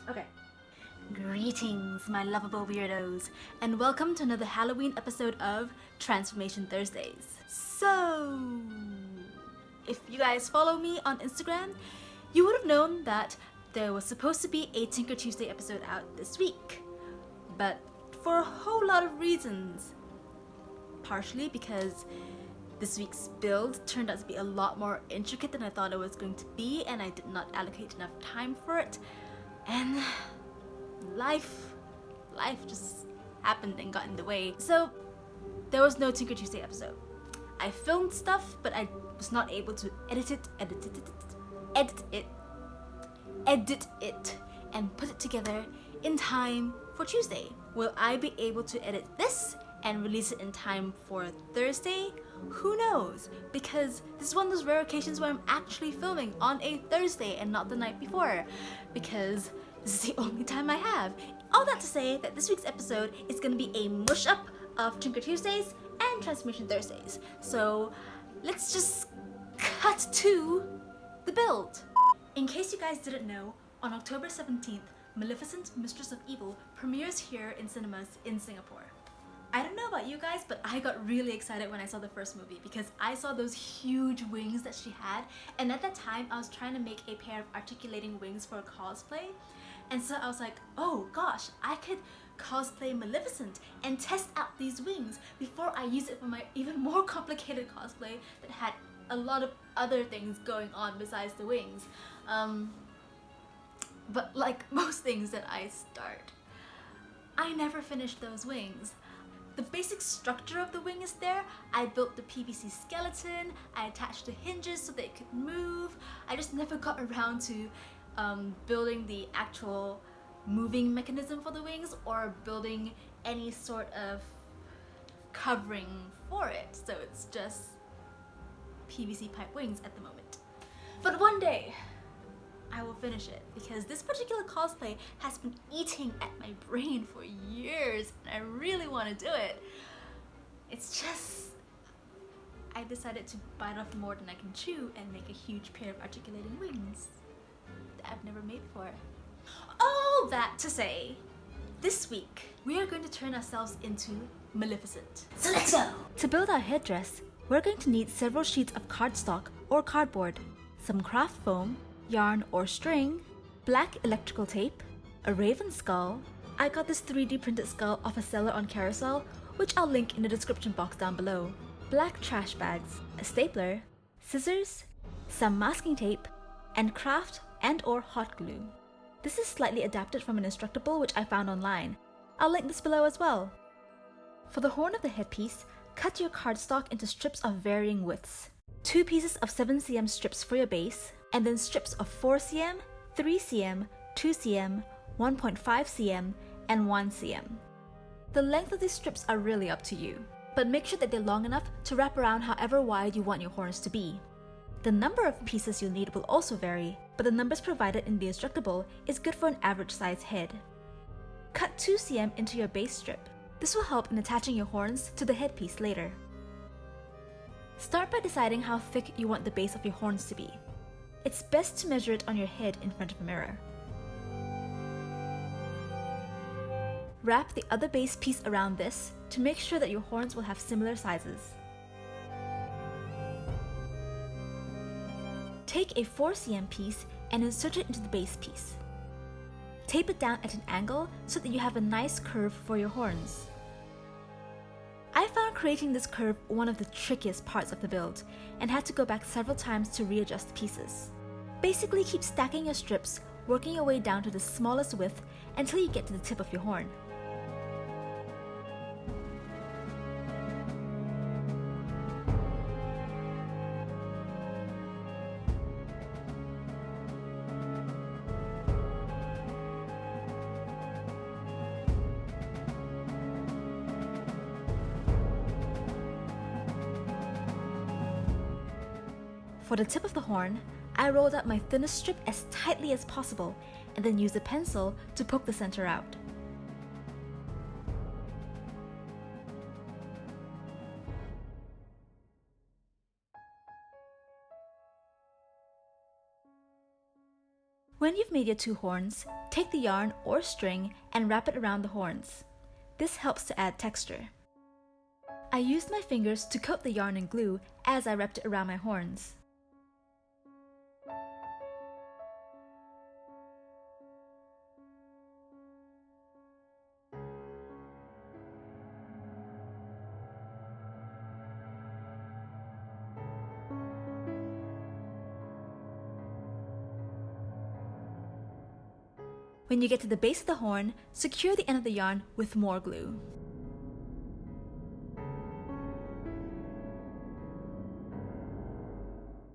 Okay. Greetings, my lovable weirdos, and welcome to another Halloween episode of Transformation Thursdays. So, if you guys follow me on Instagram, you would have known that there was supposed to be a Tinker Tuesday episode out this week. But for a whole lot of reasons, partially because this week's build turned out to be a lot more intricate than I thought it was going to be, and I did not allocate enough time for it, and life just happened and got in the way. So there was no Tinker Tuesday episode. I filmed stuff, but I was not able to edit it, and put it together in time for Tuesday. Will I be able to edit this and release it in time for Thursday? Who knows? Because this is one of those rare occasions where I'm actually filming on a Thursday and not the night before, because this is the only time I have. All that to say that this week's episode is going to be a mush up of Tinker Tuesdays and Transformation Thursdays. So let's just cut to the build. In case you guys didn't know, on October 17th, Maleficent, Mistress of Evil premieres here in cinemas in Singapore. I don't know about you guys, but I got really excited when I saw the first movie because I saw those huge wings that she had, and at that time I was trying to make a pair of articulating wings for a cosplay, and so I was like, oh gosh, I could cosplay Maleficent and test out these wings before I use it for my even more complicated cosplay that had a lot of other things going on besides the wings. But like most things that I start, I never finished those wings. The basic structure of the wing is there. I built the PVC skeleton, I attached the hinges so they could move. I just never got around to building the actual moving mechanism for the wings or building any sort of covering for it. So it's just PVC pipe wings at the moment. But one day, I will finish it because this particular cosplay has been eating at my brain for years and I really want to do it. It's just, I decided to bite off more than I can chew and make a huge pair of articulating wings that I've never made before. All that to say, this week we are going to turn ourselves into Maleficent. So let's go! To build our headdress, we're going to need several sheets of cardstock or cardboard, some craft foam, yarn or string, black electrical tape, a raven skull. I got this 3D printed skull off a seller on Carouseller, which I'll link in the description box down below, black trash bags, a stapler, scissors, some masking tape, and craft and or hot glue. This is slightly adapted from an instructable which I found online. I'll link this below as well. For the horn of the headpiece, cut your cardstock into strips of varying widths. 2 pieces of 7cm strips for your base, and then strips of 4cm, 3cm, 2cm, 1.5cm, and 1cm. The length of these strips are really up to you, but make sure that they're long enough to wrap around however wide you want your horns to be. The number of pieces you'll need will also vary, but the numbers provided in the instructable is good for an average size head. Cut 2cm into your base strip. This will help in attaching your horns to the headpiece later. Start by deciding how thick you want the base of your horns to be. It's best to measure it on your head in front of a mirror. Wrap the other base piece around this to make sure that your horns will have similar sizes. Take a 4cm piece and insert it into the base piece. Tape it down at an angle so that you have a nice curve for your horns. I found creating this curve one of the trickiest parts of the build and had to go back several times to readjust pieces. Basically keep stacking your strips, working your way down to the smallest width until you get to the tip of your horn. For the tip of the horn, I rolled out my thinnest strip as tightly as possible and then used a pencil to poke the center out. When you've made your 2 horns, take the yarn or string and wrap it around the horns. This helps to add texture. I used my fingers to coat the yarn in glue as I wrapped it around my horns. When you get to the base of the horn, secure the end of the yarn with more glue.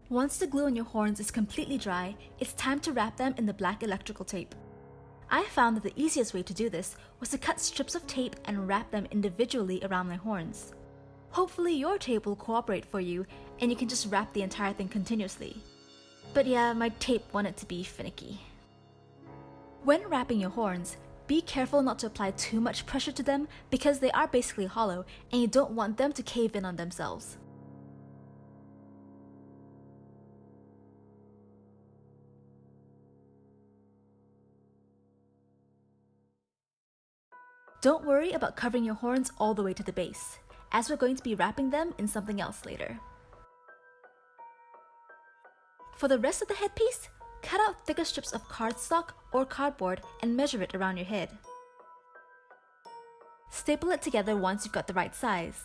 Once the glue on your horns is completely dry, it's time to wrap them in the black electrical tape. I found that the easiest way to do this was to cut strips of tape and wrap them individually around my horns. Hopefully your tape will cooperate for you and you can just wrap the entire thing continuously. But yeah, my tape wanted to be finicky. When wrapping your horns, be careful not to apply too much pressure to them because they are basically hollow and you don't want them to cave in on themselves. Don't worry about covering your horns all the way to the base, as we're going to be wrapping them in something else later. For the rest of the headpiece, cut out thicker strips of cardstock or cardboard and measure it around your head. Staple it together once you've got the right size.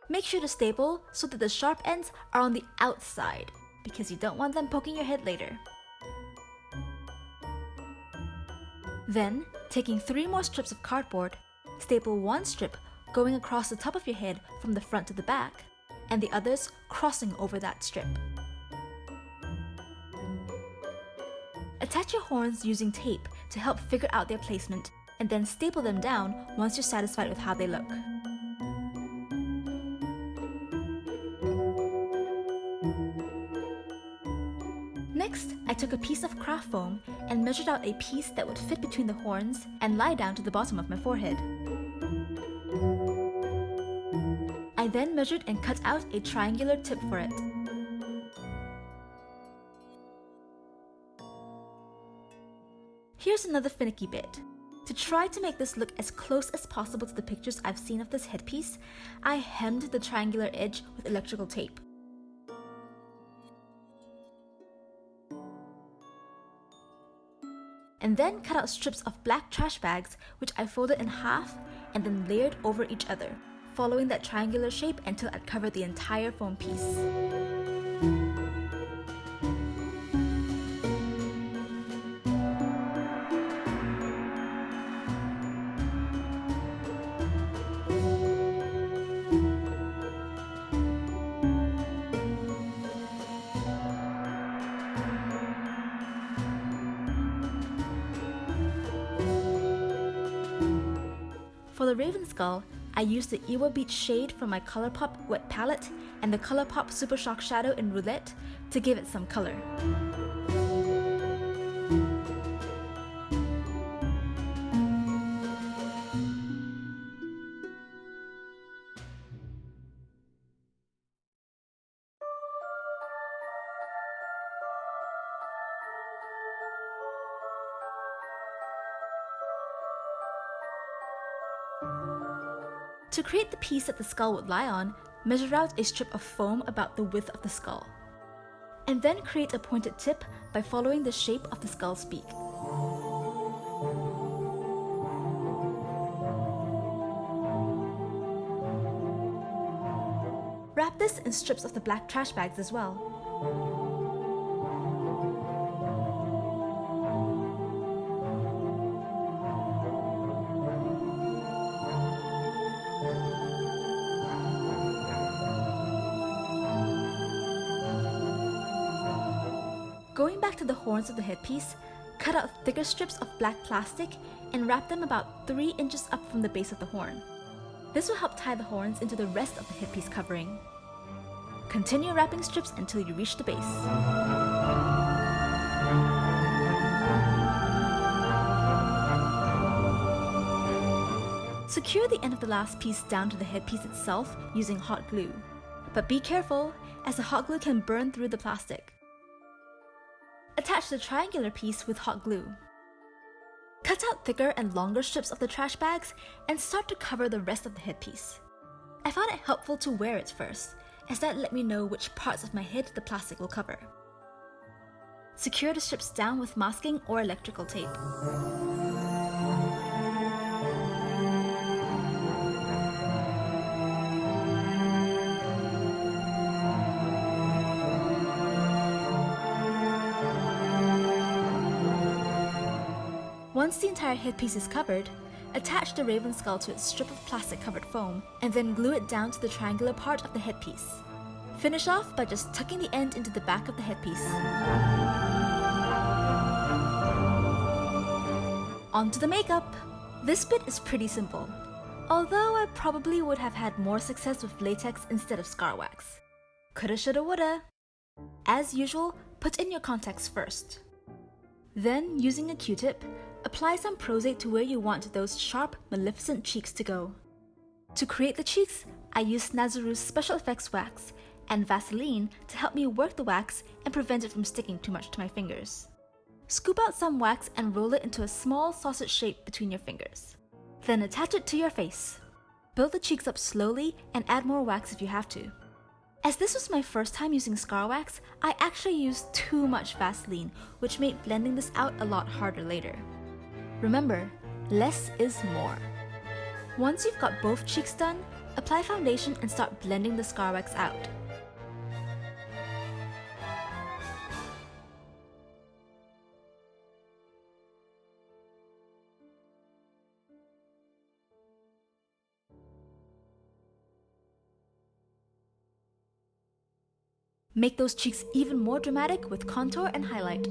Make sure to staple so that the sharp ends are on the outside, because you don't want them poking your head later. Then, taking 3 more strips of cardboard, staple 1 strip going across the top of your head from the front to the back, and the others crossing over that strip. Attach your horns using tape to help figure out their placement, and then staple them down once you're satisfied with how they look. Next, I took a piece of craft foam and measured out a piece that would fit between the horns and lie down to the bottom of my forehead. I then measured and cut out a triangular tip for it. Here's another finicky bit. To try to make this look as close as possible to the pictures I've seen of this headpiece, I hemmed the triangular edge with electrical tape. And then cut out strips of black trash bags which I folded in half and then layered over each other, following that triangular shape until I'd covered the entire foam piece. For the raven skull, I used the Iwa Beach shade from my Colourpop wet palette and the Colourpop Super Shock shadow in Roulette to give it some color. To create the piece that the skull would lie on, measure out a strip of foam about the width of the skull. And then create a pointed tip by following the shape of the skull's beak. Wrap this in strips of the black trash bags as well. Going back to the horns of the headpiece, cut out thicker strips of black plastic and wrap them about 3 inches up from the base of the horn. This will help tie the horns into the rest of the headpiece covering. Continue wrapping strips until you reach the base. Secure the end of the last piece down to the headpiece itself using hot glue. But be careful, as the hot glue can burn through the plastic. Attach the triangular piece with hot glue. Cut out thicker and longer strips of the trash bags and start to cover the rest of the headpiece. I found it helpful to wear it first, as that let me know which parts of my head the plastic will cover. Secure the strips down with masking or electrical tape. Once the entire headpiece is covered, attach the raven skull to its strip of plastic-covered foam and then glue it down to the triangular part of the headpiece. Finish off by just tucking the end into the back of the headpiece. On to the makeup! This bit is pretty simple, although I probably would have had more success with latex instead of scar wax. Coulda, shoulda, woulda! As usual, put in your contacts first. Then, using a Q-tip, apply some Prosate to where you want those sharp, Maleficent cheeks to go. To create the cheeks, I used Nazaru's Special Effects wax and Vaseline to help me work the wax and prevent it from sticking too much to my fingers. Scoop out some wax and roll it into a small sausage shape between your fingers. Then attach it to your face. Build the cheeks up slowly and add more wax if you have to. As this was my first time using scar wax, I actually used too much Vaseline, which made blending this out a lot harder later. Remember, less is more. Once you've got both cheeks done, apply foundation and start blending the scar wax out. Make those cheeks even more dramatic with contour and highlight.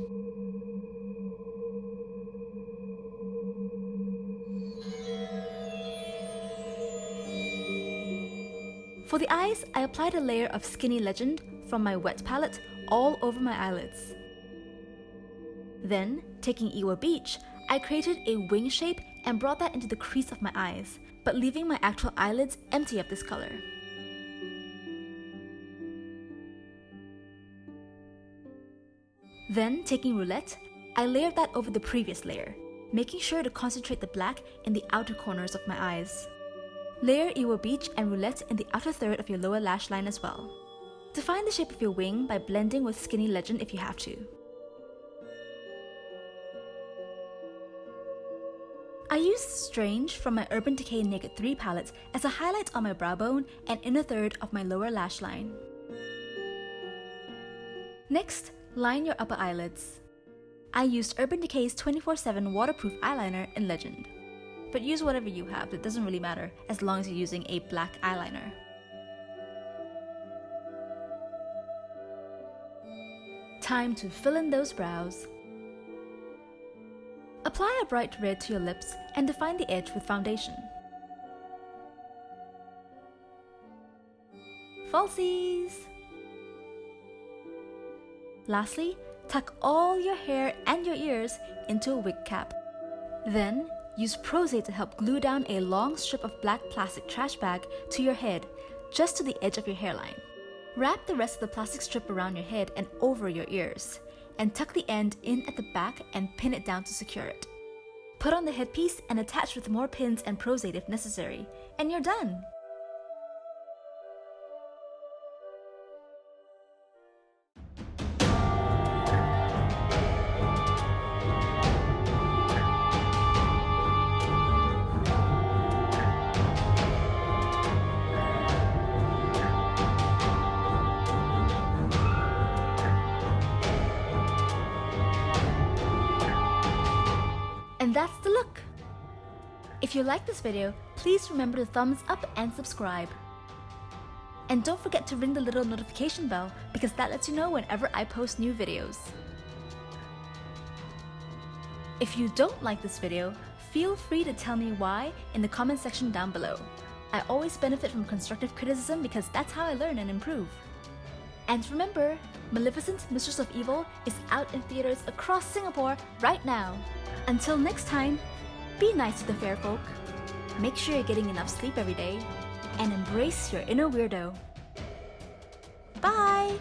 For the eyes, I applied a layer of Skinny Legend from my wet palette all over my eyelids. Then, taking Iwa Beach, I created a wing shape and brought that into the crease of my eyes, but leaving my actual eyelids empty of this color. Then, taking Roulette, I layered that over the previous layer, making sure to concentrate the black in the outer corners of my eyes. Layer Iwa Beach and Roulette in the outer third of your lower lash line as well. Define the shape of your wing by blending with Skinny Legend if you have to. I used Strange from my Urban Decay Naked 3 palette as a highlight on my brow bone and inner third of my lower lash line. Next, line your upper eyelids. I used Urban Decay's 24/7 waterproof eyeliner in Legend. But use whatever you have, it doesn't really matter as long as you're using a black eyeliner. Time to fill in those brows. Apply a bright red to your lips and define the edge with foundation. Falsies! Lastly, tuck all your hair and your ears into a wig cap. Then, use Prosate to help glue down a long strip of black plastic trash bag to your head, just to the edge of your hairline. Wrap the rest of the plastic strip around your head and over your ears, and tuck the end in at the back and pin it down to secure it. Put on the headpiece and attach with more pins and Prosate if necessary, and you're done! And that's the look! If you like this video, please remember to thumbs up and subscribe. And don't forget to ring the little notification bell because that lets you know whenever I post new videos. If you don't like this video, feel free to tell me why in the comment section down below. I always benefit from constructive criticism because that's how I learn and improve. And remember, Maleficent, Mistress of Evil is out in theaters across Singapore right now. Until next time, be nice to the fair folk, make sure you're getting enough sleep every day, and embrace your inner weirdo. Bye!